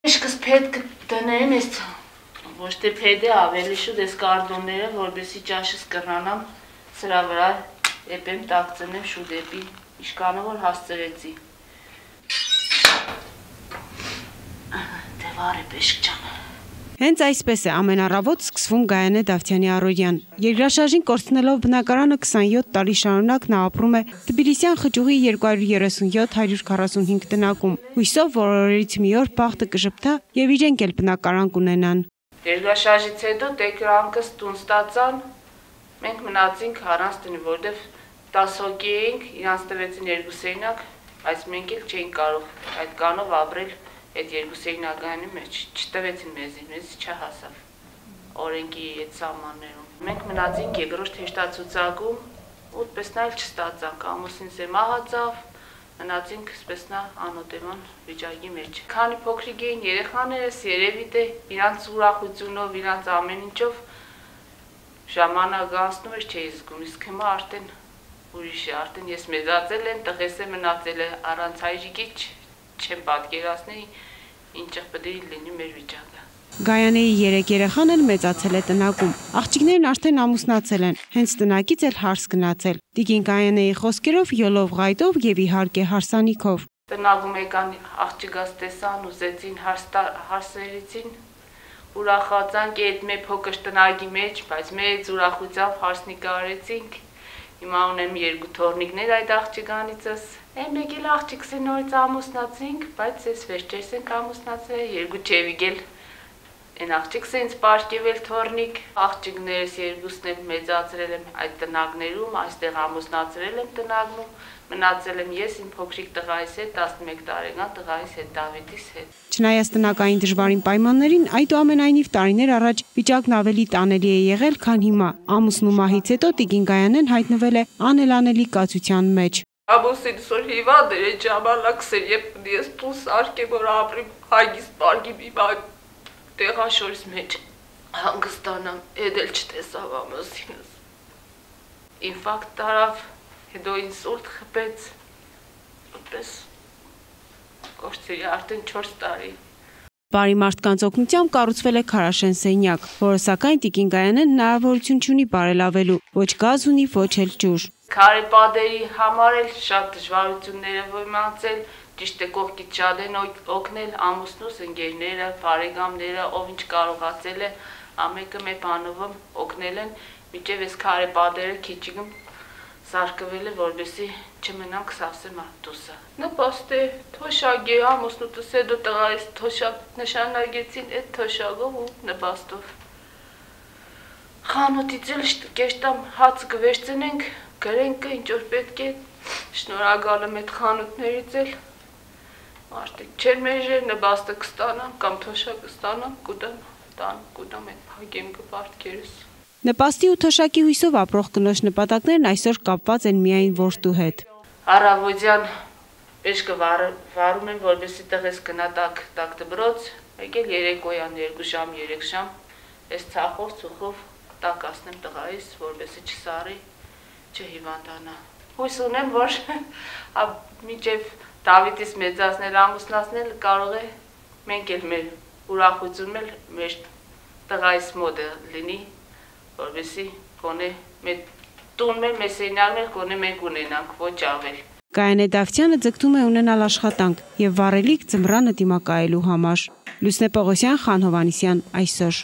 Իշկս պետք դնեմ ես ոչ թե պետք է ավելի շուտ ես կարդոնները, որպեսի ճաշս կռանամ, սրա վրա էպեմ տակծնեմ շուտ էպի, իշկանը որ հասցրեցի։ Դե վար է պեշկ ջան։ Հենց այսպես է ամեն առավոտ սկսվում Գայանե Դավթյանի առօրյան։ Երկրաշարժին կորցնելով բնակարանը 27 տարի շարունակ նա ապրում է Թբիլիսյան խճուղի 237-145 տնակում։ Հույսով, որ օրերից մի օր բախտը կժպտա եւ իրենք էլ բնակարան կունենան։ Երկրաշարժից հետո տեկրանքս տուն ստացան, մենք մնացինք առանց տնի, որտեվ 10 հոգի էինք, իրանց տվեցին 2 սենյակ, բայց մենք էլ չէինք կարող այդ կանով ապրել այդ 2 սենյականի մեջ, չտվեցին մեզ չհասավ օրենքի այդ սահմաններում։ Մենք մնացինք երկրորդ հեշտացուցակում, ուտպես նա էլ չստացանք, ամուսինս է մահացավ, մնացինք սպեսնա անօտեման վիճակի մեջ։ Քանի փոքրիկ էին երեխաներս, երևի թե իրանց ուրախությունով, իրանց ամեն ինչով ժամանակ անցնում էր չէի զգում, իսկ հիմա արդեն ուրիշ է, արդեն ես մեծացել եմ, տղես է մնացել է առանց հայրիկի չեմ պատկերացնի ինչեղ պետք է լինի մեր վիճակը։ Գայանեի 3 երեխան էլ մեծացել է տնակում։ Աղջիկներն արդեն ամուսնացել են, հենց տնակից էլ հարս գնացել։ Տիկին Գայանեի խոսքերով յոլով ղայտով եւ իհարկե հարսանիքով։ Տնակում եկան աղջիկաս տեսան, ուզեցին հարսերեցին, ուրախացանք այդ մեր փոքր տնակի մեջ, բայց մեծ ուրախությամբ հարսնիկը արեցինք։ Հիմա ունեմ 2 թորնիկներ այդ աղջիկանիցս։ Մեկ էլ աղջիկս է նորից ամուսնացինք, բայց ես վերջերս ենք ամուսնացել, 2 չևիկ էլ այն աղջիկս է ինձ պարգևել թորնիկ։ Աղջիկներս 2-ն էլ մեծացրել եմ այդ տնակներում, այստեղ ամուսնացրել եմ տնակում, մնացել եմ ես իմ փոքրիկ տղայիս հետ, 11 տարեկան տղայիս հետ, Դավիթիս հետ։ Չնայած տնակային դժվարին պայմաններին, այդուամենայնիվ տարիներ առաջ վիճակն ավելի տանելի է եղել, քան հիմա։ Ամուսնու մահից հետո տիկին Գայանեն հայտնվել է անելանելի կացության մեջ։ Ամուսինս որ հիվանդ էր այդ ժամանակս էր, երբ ես տուն սարքեմ, որ ապրեմ հագիստ պարգի մի տեղաշորիս մեջ հանգստանամ, էդ էլ չտեսավ ամուսինս։ Ինֆարկտ տարավ, հետո ինսուլտ խփեց, այդպես կորցրի արդեն 4 տարի։ Բարի մարդկանց օգնությամբ կառուցվել է քարաշեն սենյակ, որը սակայն տիկին Գայանեն հնարավորություն չունի բարելավելու, ոչ գազ ունի, ոչ էլ ջուր։ Քարեպադերի համար էլ շատ դժվարություններ եմ ունեցել, ճիշտ է կողքից շատ են օգնել ամուսնուս, ընկերները, բարեկամները, ով ինչ կարողացել է, ամենը մեր բանով օգնել են, մինչև այս քարեպադերը քիչիկում սարկվել է, որպեսզի չմնանք սավսեմ արտուսը։ Նպաստ է, թոշակ է, ամուսնուտս է դու տղայիս թոշակ նշանագեցին այդ թոշակով ու նպաստով։ Խանութից էլ կեշտամ հաց կվերցնենք, գրենք ինչ որ պետք է, շնորհակալ եմ այդ խանութներից էլ, մարդիկ չեն մեժեր, նպաստը կստանամ կամ թոշակ կստանամ, կուտամ այդ փակեմ կպարտքերս։ Նպաստի ու թոշակի հույսով ապրող կնոջ նպատակներն այսօր կապված են միայն որդու հետ։ Առավոտյան պեշկը վարում եմ, որպեսզի տղես գնա տակ դպրոց, մեկ էլ երեկոյան 2 ժամ, 3 ժամ, այս ցախով, ծուխով տակացնեմ տղայիս, որպեսզի չսարի, չհիվանդանա։ Հույս ունեմ, որ մինչև Դավիթիս մեծացնել, ամուսնացնել կարող է, մենք էլ մեր ուրախությունն էլ մեր տղայիս մոտ լինի, որպեսզի գոնե մեր տունն մեր սենյակներ գոնե մենք ունենանք, ոչ ավել։ Գայանե Դավթյանը ձգտում է ունենալ աշխատանք եւ վառելիք ձմռանը դիմակայելու համար։ Լուսնե Պողոսյան, Խան Հովհաննիսյան, այսօր։